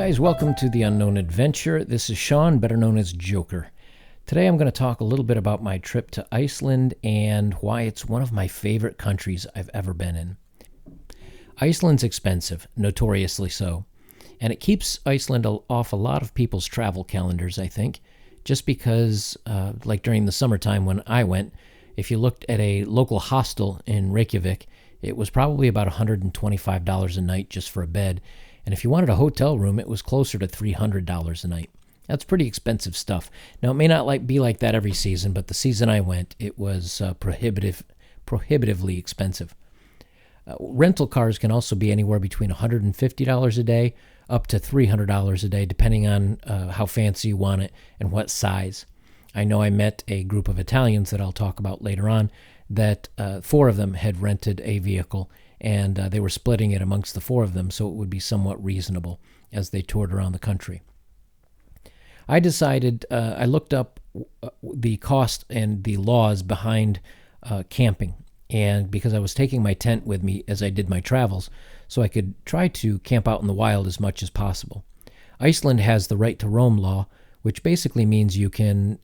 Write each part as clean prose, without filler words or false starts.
guys, welcome to The Unknown Adventure. This is Sean, better known as Joker. Today I'm going to talk a little bit about my trip to Iceland and why it's one of my favorite countries I've ever been in. Iceland's expensive, notoriously so, and it keeps Iceland off a lot of people's travel calendars, I think, just because, like during the summertime when I went, if you looked at a local hostel in Reykjavik, it was probably about $125 a night just for a bed. And if you wanted a hotel room, it was closer to $300 a night. That's pretty expensive stuff. Now, it may not be like that every season, but the season I went, it was prohibitively expensive. Rental cars can also be anywhere between $150 a day up to $300 a day, depending on how fancy you want it and what size. I know I met a group of Italians that I'll talk about later on that 4 of them had rented a vehicle, and they were splitting it amongst the 4 of them, so it would be somewhat reasonable as they toured around the country. I decided, I looked up the cost and the laws behind camping, and because I was taking my tent with me as I did my travels, so I could try to camp out in the wild as much as possible. Iceland has the right to roam law, which basically means you can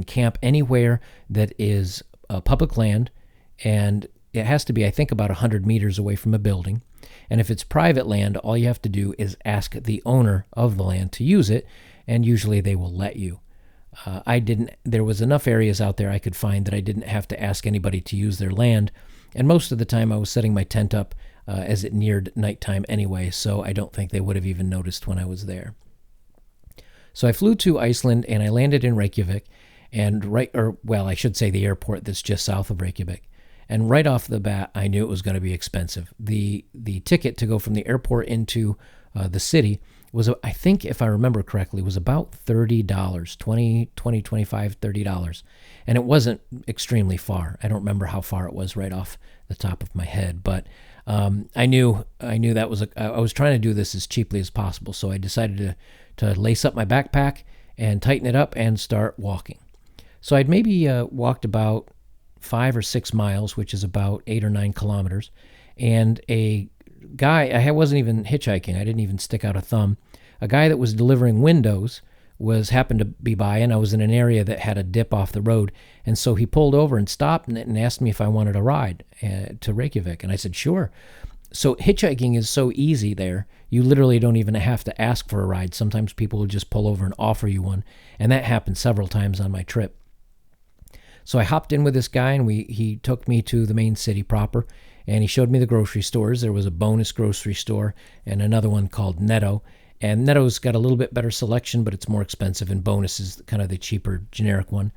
camp anywhere that is public land, and it has to be, I think, about 100 meters away from a building. And if it's private land, all you have to do is ask the owner of the land to use it, and usually they will let you. There was enough areas out there I could find that I didn't have to ask anybody to use their land, and most of the time I was setting my tent up as it neared nighttime anyway, so I don't think they would have even noticed when I was there. So I flew to Iceland, and I landed in Reykjavik, and I should say the airport that's just south of Reykjavik. And right off the bat, I knew it was going to be expensive. The ticket to go from the airport into the city was, I think, if I remember correctly, was about $30, $20, $25, $30. And it wasn't extremely far. I don't remember how far it was right off the top of my head, but I knew that I was trying to do this as cheaply as possible. So I decided to lace up my backpack and tighten it up and start walking. So I'd maybe walked about 5 or 6 miles, which is about 8 or 9 kilometers. And a guy, I wasn't even hitchhiking, I didn't even stick out a thumb. A guy that was delivering windows happened to be by, and I was in an area that had a dip off the road. And so he pulled over and stopped and asked me if I wanted a ride to Reykjavik. And I said, sure. So hitchhiking is so easy there. You literally don't even have to ask for a ride. Sometimes people will just pull over and offer you one. And that happened several times on my trip. So I hopped in with this guy, and he took me to the main city proper, and he showed me the grocery stores. There was a Bonus grocery store and another one called Netto. And Netto's got a little bit better selection, but it's more expensive, and Bonus is kind of the cheaper generic one.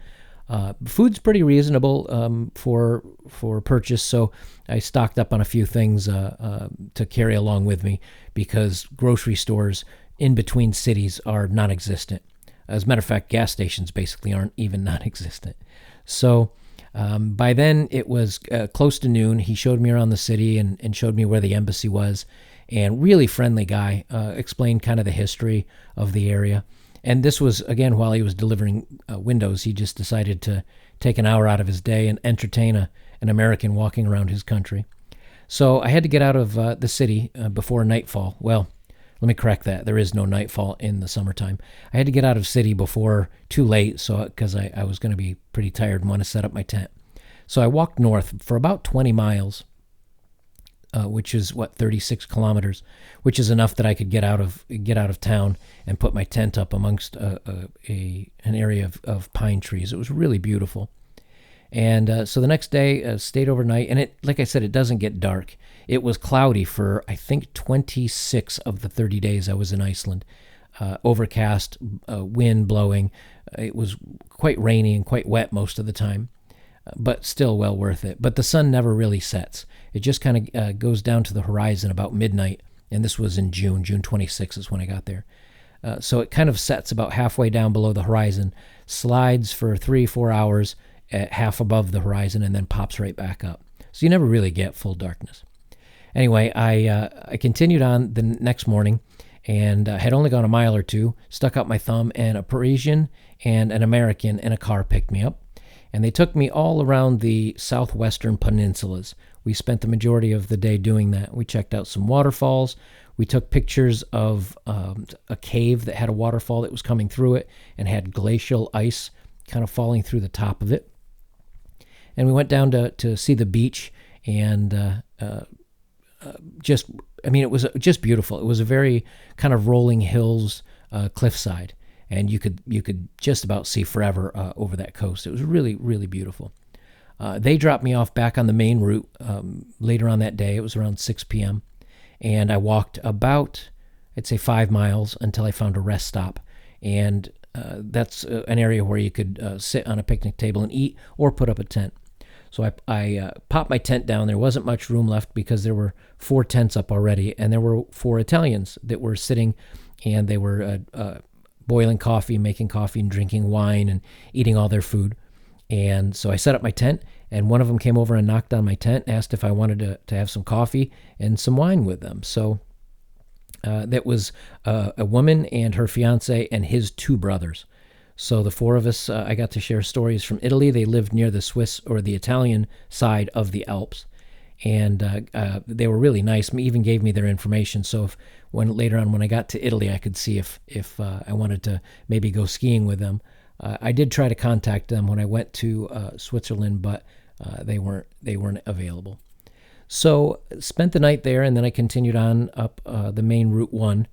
Food's pretty reasonable for purchase, so I stocked up on a few things to carry along with me, because grocery stores in between cities are non-existent. As a matter of fact, gas stations basically aren't even non-existent. So by then it was close to noon. He showed me around the city and showed me where the embassy was, and really friendly guy, explained kind of the history of the area. And this was, again, while he was delivering windows. He just decided to take an hour out of his day and entertain an American walking around his country. So I had to get out of the city before nightfall. Well, let me correct that. There is no nightfall in the summertime. I had to get out of city before too late, because I was going to be pretty tired and want to set up my tent. So I walked north for about 20 miles, which is 36 kilometers, which is enough that I could get out of town and put my tent up amongst an area of pine trees. It was really beautiful. And so the next day, stayed overnight, and like I said, it doesn't get dark. It was cloudy for, I think, 26 of the 30 days I was in Iceland. Overcast, wind blowing. It was quite rainy and quite wet most of the time, but still well worth it. But the sun never really sets. It just kind of goes down to the horizon about midnight, and this was in June 26th is when I got there. So it kind of sets about halfway down below the horizon, slides for 3-4 hours at half above the horizon, and then pops right back up. So you never really get full darkness. Anyway, I continued on the next morning, and had only gone a mile or two, stuck out my thumb, and a Parisian and an American in a car picked me up. And they took me all around the southwestern peninsulas. We spent the majority of the day doing that. We checked out some waterfalls. We took pictures of a cave that had a waterfall that was coming through it and had glacial ice kind of falling through the top of it. And we went down to see the beach, and just, I mean, it was just beautiful. It was a very kind of rolling hills cliffside, and you could just about see forever over that coast. It was really, really beautiful. They dropped me off back on the main route later on that day. It was around 6 p.m. And I walked about, I'd say, 5 miles until I found a rest stop. And that's an area where you could sit on a picnic table and eat or put up a tent. So I popped my tent down. There wasn't much room left because there were 4 tents up already, and there were 4 Italians that were sitting, and they were boiling coffee, making coffee, and drinking wine, and eating all their food. And so I set up my tent, and one of them came over and knocked on my tent, asked if I wanted to have some coffee and some wine with them. So that was a woman and her fiance and his 2 brothers. So the 4 of us, I got to share stories from Italy. They lived near the Swiss or the Italian side of the Alps, and they were really nice. Even gave me their information. So later on when I got to Italy, I could see if I wanted to maybe go skiing with them. I did try to contact them when I went to Switzerland, but they weren't available. So spent the night there, and then I continued on up the main Route 1.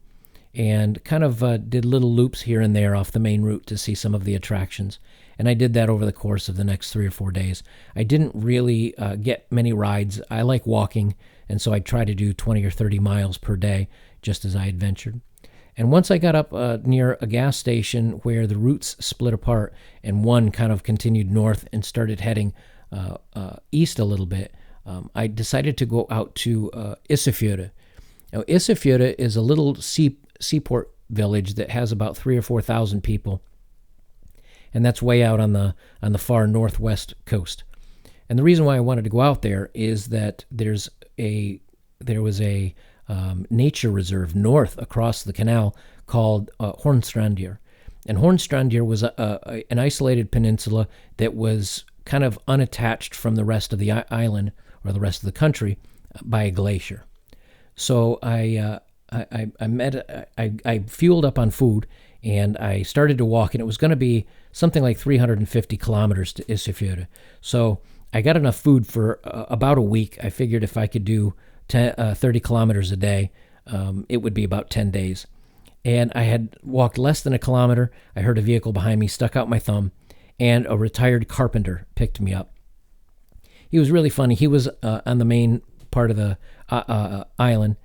And kind of did little loops here and there off the main route to see some of the attractions. And I did that over the course of the next 3 or 4 days. I didn't really get many rides. I like walking, and so I try to do 20 or 30 miles per day just as I adventured. And once I got up near a gas station where the routes split apart and one kind of continued north and started heading east a little bit, I decided to go out to Isafjords. Now, Isafjords is a little seaport village that has about 3,000 or 4,000 people, and that's way out on the far northwest coast. And the reason why I wanted to go out there is that there was a nature reserve north across the canal called Hornstrandir, and Hornstrandir was an isolated peninsula that was kind of unattached from the rest of the island or the rest of the country by a glacier. So I fueled up on food, and I started to walk, and it was going to be something like 350 kilometers to Isafjords. So I got enough food for about a week. I figured if I could do 30 kilometers a day, it would be about 10 days. And I had walked less than a kilometer. I heard a vehicle behind me, stuck out my thumb, and a retired carpenter picked me up. He was really funny. He was on the main part of the island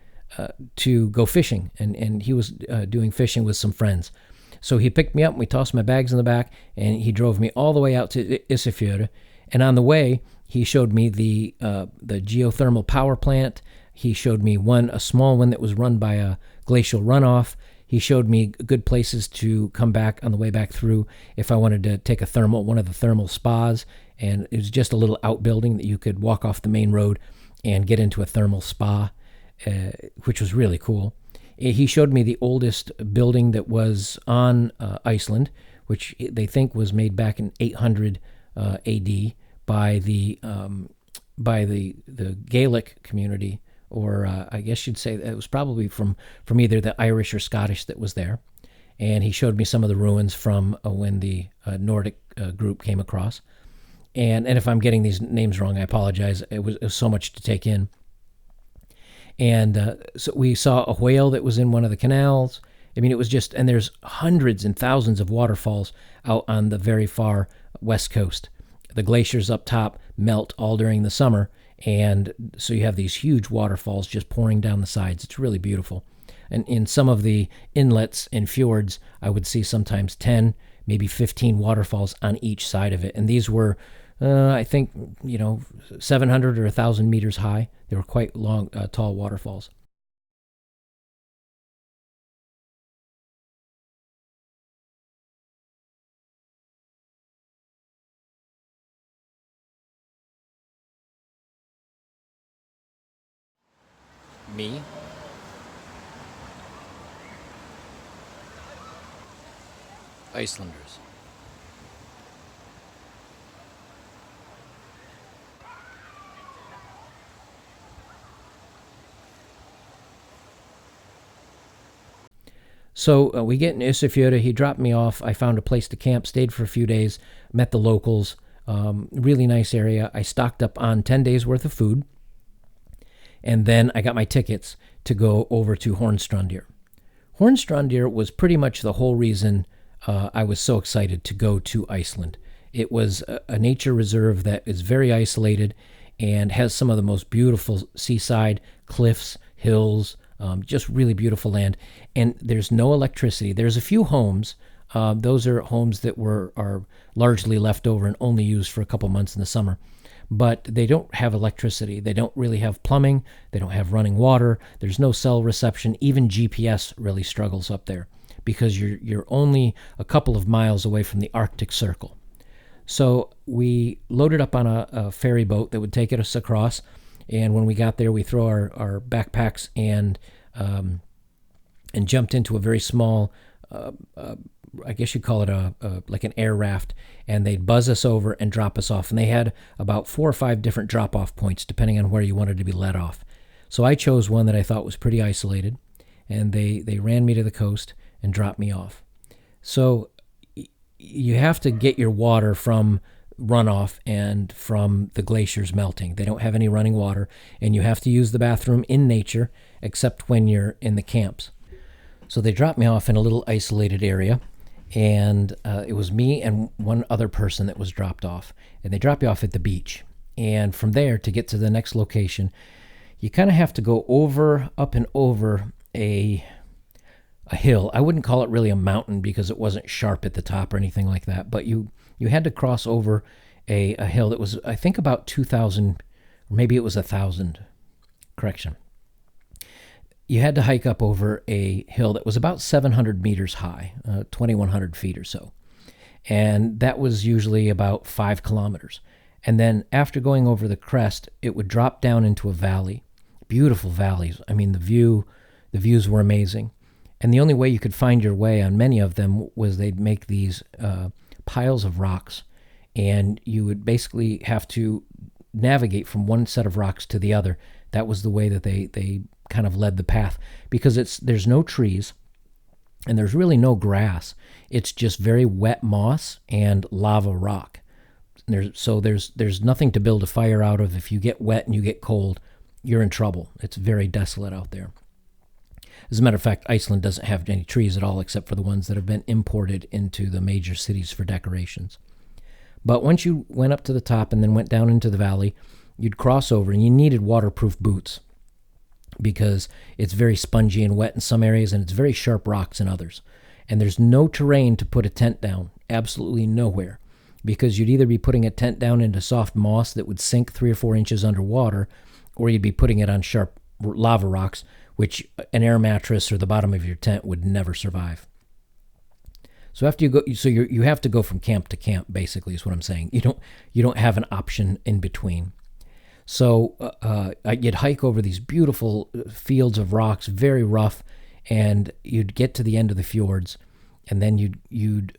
to go fishing, and he was doing fishing with some friends. So he picked me up, and we tossed my bags in the back, and he drove me all the way out to Isafjords. And on the way, he showed me the geothermal power plant. He showed me a small one that was run by a glacial runoff. He showed me good places to come back on the way back through if I wanted to take one of the thermal spas. And it was just a little outbuilding that you could walk off the main road and get into a thermal spa, which was really cool. He showed me the oldest building that was on Iceland, which they think was made back in 800 AD by the Gaelic community, or I guess you'd say it was probably from either the Irish or Scottish that was there. And he showed me some of the ruins from when the Nordic group came across. And if I'm getting these names wrong, I apologize. It was so much to take in. And so we saw a whale that was in one of the canals. I mean, it was just, and there's hundreds and thousands of waterfalls out on the very far west coast. The glaciers up top melt all during the summer, and so you have these huge waterfalls just pouring down the sides. It's really beautiful. And in some of the inlets and fjords, I would see sometimes 10, maybe 15 waterfalls on each side of it. And these were, I think, 700 or 1,000 meters high. They were quite long, tall waterfalls. Me? Icelanders. So we get in Isafjorda. He dropped me off. I found a place to camp, stayed for a few days, met the locals. Really nice area. I stocked up on 10 days worth of food. And then I got my tickets to go over to Hornstrandir. Hornstrandir was pretty much the whole reason I was so excited to go to Iceland. It was a nature reserve that is very isolated and has some of the most beautiful seaside cliffs, hills, just really beautiful land. And there's no electricity. There's a few homes. Those are homes that are largely left over and only used for a couple months in the summer. But they don't have electricity. They don't really have plumbing. They don't have running water. There's no cell reception. Even GPS really struggles up there because you're only a couple of miles away from the Arctic Circle. So we loaded up on a ferry boat that would take us across. And when we got there, we throw our backpacks and jumped into a very small, I guess you'd call it like an air raft, and they'd buzz us over and drop us off. And they had about 4 or 5 different drop-off points, depending on where you wanted to be let off. So I chose one that I thought was pretty isolated, and they ran me to the coast and dropped me off. So you have to get your water from runoff and from the glaciers melting. They don't have any running water, and you have to use the bathroom in nature, except when you're in the camps. So they dropped me off in a little isolated area, and it was me and one other person that was dropped off. And they dropped you off at the beach. And from there, to get to the next location, you kind of have to go up and over a hill. I wouldn't call it really a mountain because it wasn't sharp at the top or anything like that. But you had to cross over a hill that was, I think, about 2,000, or maybe it was 1,000. Correction. You had to hike up over a hill that was about 700 meters high, 2,100 feet or so. And that was usually about 5 kilometers. And then after going over the crest, it would drop down into a valley. Beautiful valleys. I mean, the views were amazing. And the only way you could find your way on many of them was they'd make these piles of rocks, and you would basically have to navigate from one set of rocks to the other. That was the way that they kind of led the path, because there's no trees and there's really no grass. It's just very wet moss and lava rock. There's nothing to build a fire out of. If you get wet and you get cold, you're in trouble. It's very desolate out there. As a matter of fact, Iceland doesn't have any trees at all except for the ones that have been imported into the major cities for decorations. But once you went up to the top and then went down into the valley, you'd cross over, and you needed waterproof boots because it's very spongy and wet in some areas, and it's very sharp rocks in others. And there's no terrain to put a tent down, absolutely nowhere, because you'd either be putting a tent down into soft moss that would sink 3 or 4 inches underwater, or you'd be putting it on sharp lava rocks, which an air mattress or the bottom of your tent would never survive. So after you go, you have to go from camp to camp, basically, is what I'm saying. You don't have an option in between. So you'd hike over these beautiful fields of rocks, very rough, and you'd get to the end of the fjords, and then you'd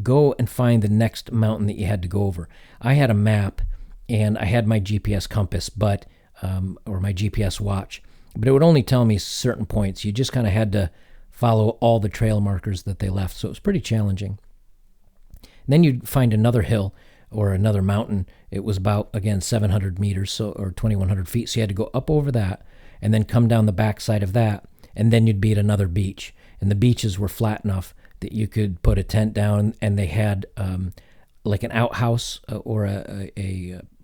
go and find the next mountain that you had to go over. I had a map, and I had my GPS compass, or my GPS watch, but it would only tell me certain points. You just kind of had to follow all the trail markers that they left, so it was pretty challenging. And then you'd find another hill or another mountain. It was about, again, 700 meters or 2,100 feet, so you had to go up over that and then come down the backside of that, and then you'd be at another beach. And the beaches were flat enough that you could put a tent down, and they had like an outhouse or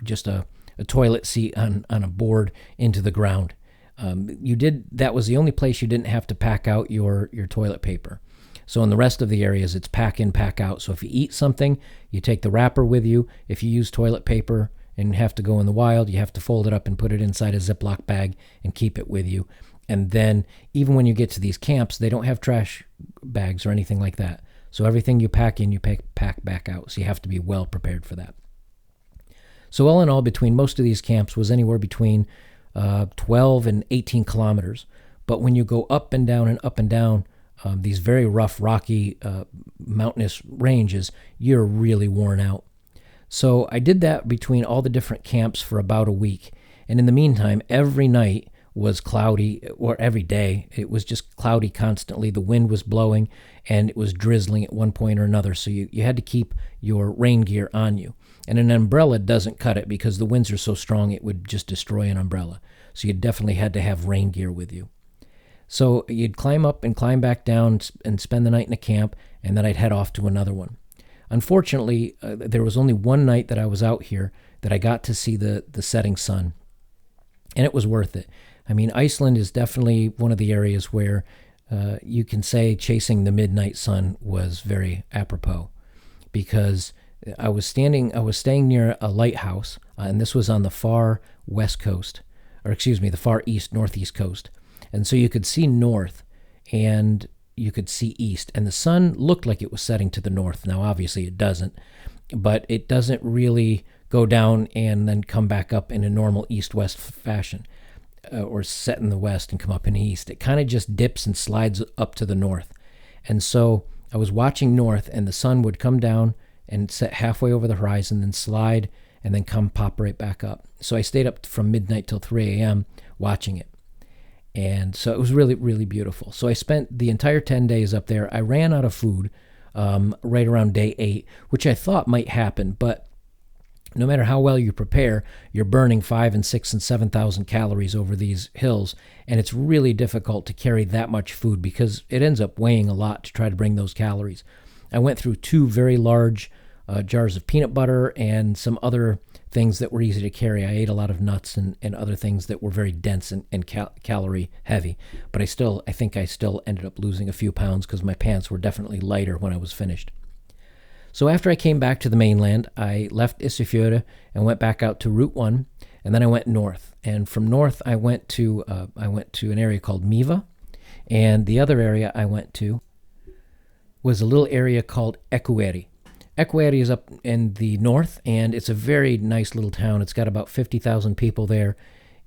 just a toilet seat on a board into the ground. That was the only place you didn't have to pack out your toilet paper. So in the rest of the areas, it's pack in, pack out. So if you eat something, you take the wrapper with you. If you use toilet paper and have to go in the wild, you have to fold it up and put it inside a Ziploc bag and keep it with you. And then even when you get to these camps, they don't have trash bags or anything like that. So everything you pack in, you pack back out. So you have to be well prepared for that. So all in all, between most of these camps was anywhere between 12 and 18 kilometers. But when you go up and down, these very rough, rocky, mountainous ranges, you're really worn out. So I did that between all the different camps for about a week. And in the meantime, every night was cloudy, or every day. It was just cloudy constantly. The wind was blowing and it was drizzling at one point or another. So you had to keep your rain gear on you. And an umbrella doesn't cut it because the winds are so strong it would just destroy an umbrella. So you definitely had to have rain gear with you. So you'd climb up and climb back down and spend the night in a camp, and then I'd head off to another one. Unfortunately, there was only one night that I was out here that I got to see the setting sun, and it was worth it. I mean, Iceland is definitely one of the areas where you can say chasing the midnight sun was very apropos, because I was staying near a lighthouse, and this was on the far west coast, or excuse me, the far east, northeast coast. And so you could see north and you could see east, and the sun looked like it was setting to the north. Now, obviously it doesn't, but it doesn't really go down and then come back up in a normal east-west fashion, or set in the west and come up in the east. It kind of just dips and slides up to the north. And so I was watching north, and the sun would come down and set halfway over the horizon, then slide, and then come pop right back up. So I stayed up from midnight till 3 a.m. watching it. And so it was really, really beautiful. So I spent the entire 10 days up there. I ran out of food right around day 8, which I thought might happen, but no matter how well you prepare, you're burning 5 and 6 and 7,000 calories over these hills, and it's really difficult to carry that much food because it ends up weighing a lot to try to bring those calories. I went through 2 very large jars of peanut butter and some other things that were easy to carry. I ate a lot of nuts and other things that were very dense and calorie heavy. But I think I still ended up losing a few pounds because my pants were definitely lighter when I was finished. So after I came back to the mainland, I left Isafjorda and went back out to Route 1, and then I went north. And from north, I went to an area called Miva, and the other area I went to was a little area called Equeri. Equeri is up in the north, and it's a very nice little town. It's got about 50,000 people there,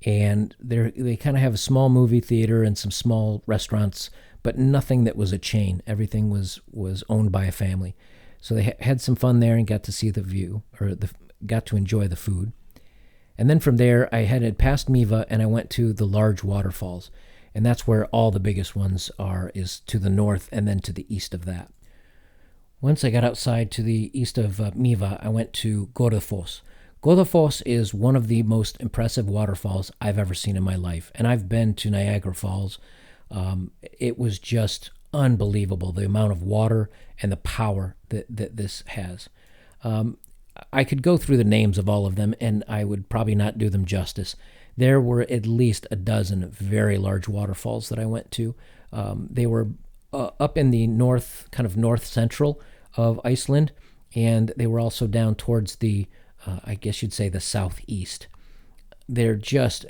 and they kind of have a small movie theater and some small restaurants, but nothing that was a chain. Everything was owned by a family. So they had some fun there and got to see the view, or got to enjoy the food. And then from there, I headed past Miva, and I went to the large waterfalls. And that's where all the biggest ones are, is to the north and then to the east of that. Once I got outside to the east of Miva, I went to Godafoss. Godafoss is one of the most impressive waterfalls I've ever seen in my life. And I've been to Niagara Falls. It was just unbelievable, the amount of water and the power that this has. I could go through the names of all of them, and I would probably not do them justice. There were at least a dozen very large waterfalls that I went to. They were up in the north, kind of north central of Iceland, and they were also down towards the, I guess you'd say, the southeast. They're just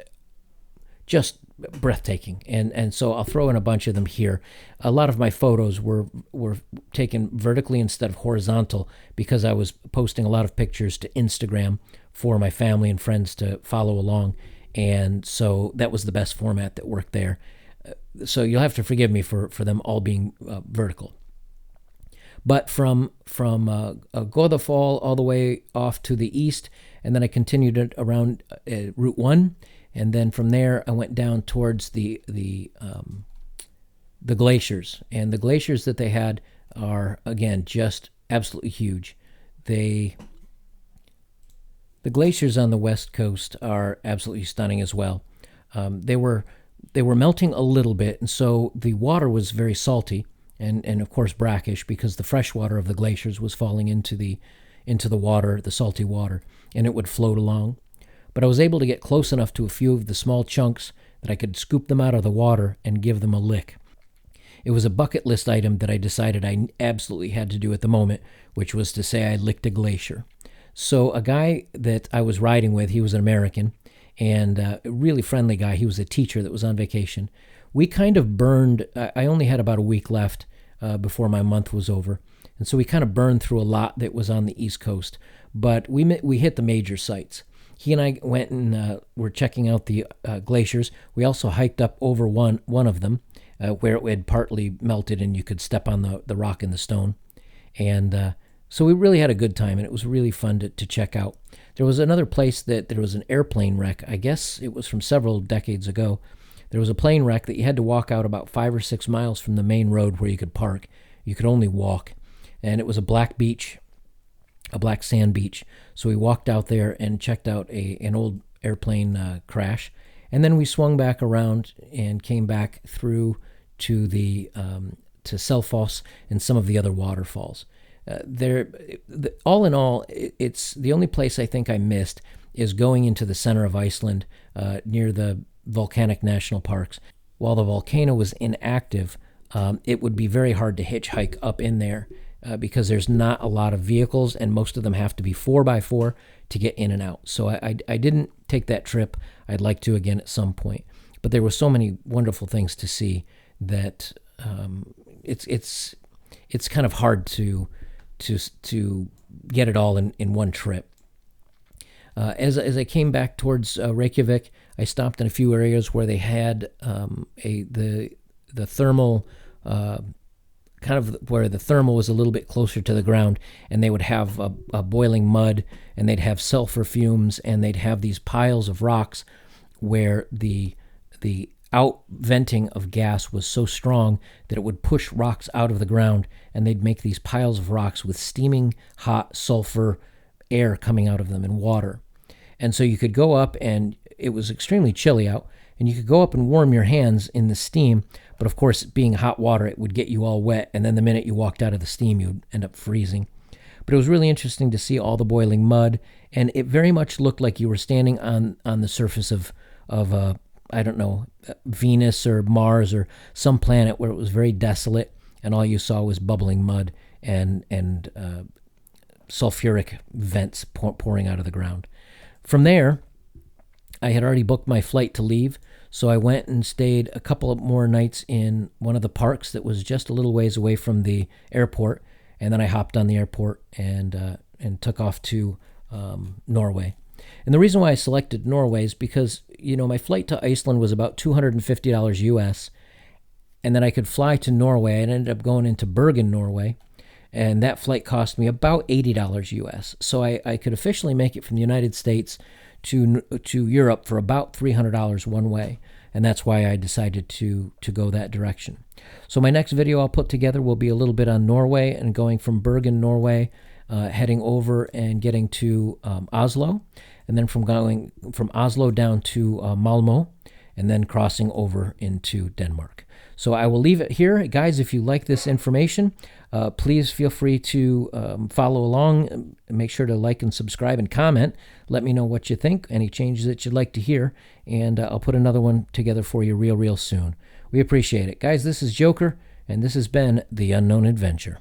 breathtaking, and so I'll throw in a bunch of them here. A lot of my photos were taken vertically instead of horizontal because I was posting a lot of pictures to Instagram for my family and friends to follow along, and so that was the best format that worked there. So you'll have to forgive me for them all being vertical. But from Godafall all the way off to the east, and then I continued it around Route 1, and then from there I went down towards the glaciers. And the glaciers that they had are, again, just absolutely huge. The glaciers on the west coast are absolutely stunning as well. They were melting a little bit, and so the water was very salty and of course brackish because the fresh water of the glaciers was falling into the water, the salty water, and it would float along. But I was able to get close enough to a few of the small chunks that I could scoop them out of the water and give them a lick. It was a bucket list item that I decided I absolutely had to do at the moment, which was to say I licked a glacier. So a guy that I was riding with, he was an American, and a really friendly guy. He was a teacher that was on vacation. We kind of burned, I only had about a week left before my month was over, and so we kind of burned through a lot that was on the East Coast, but we hit the major sites. He and I went and were checking out the glaciers. We also hiked up over one of them where it had partly melted and you could step on the rock and the stone. And so we really had a good time, and it was really fun to check out. There was another place that there was an airplane wreck. I guess it was from several decades ago, There was a plane wreck that you had to walk out about 5 or 6 miles from the main road where you could park. You could only walk. And it was a black beach, a black sand beach. So we walked out there and checked out an old airplane crash. And then we swung back around and came back through to to Selfoss and some of the other waterfalls. All in all, it's the only place I think I missed is going into the center of Iceland near the volcanic national parks. While the volcano was inactive, it would be very hard to hitchhike up in there because there's not a lot of vehicles, and most of them have to be 4x4 to get in and out. So I didn't take that trip. I'd like to again at some point. But there were so many wonderful things to see that it's kind of hard to get it all in one trip. As I came back towards Reykjavik, I stopped in a few areas where they had the thermal kind of where the thermal was a little bit closer to the ground, and they would have a boiling mud, and they'd have sulfur fumes, and they'd have these piles of rocks where the out venting of gas was so strong that it would push rocks out of the ground, and they'd make these piles of rocks with steaming hot sulfur air coming out of them and water. And so you could go up, and it was extremely chilly out, and you could go up and warm your hands in the steam, but of course, being hot water, it would get you all wet, and then the minute you walked out of the steam, you'd end up freezing. But it was really interesting to see all the boiling mud, and it very much looked like you were standing on the surface of I don't know, Venus or Mars or some planet where it was very desolate, and all you saw was bubbling mud and sulfuric vents pouring out of the ground. From there, I had already booked my flight to leave, so I went and stayed a couple of more nights in one of the parks that was just a little ways away from the airport, and then I hopped on the airport and took off to Norway. And the reason why I selected Norway is because, my flight to Iceland was about $250 US, and then I could fly to Norway. I ended up going into Bergen, Norway, and that flight cost me about $80 US. So I could officially make it from the United States to Europe for about $300 one way, and that's why I decided to go that direction. So my next video I'll put together will be a little bit on Norway and going from Bergen, Norway, heading over and getting to Oslo, and then from Oslo down to Malmo, and then crossing over into Denmark. So I will leave it here. Guys, if you like this information, please feel free to follow along. Make sure to like and subscribe and comment. Let me know what you think, any changes that you'd like to hear, and I'll put another one together for you real soon. We appreciate it. Guys, this is Joker, and this has been The Unknown Adventure.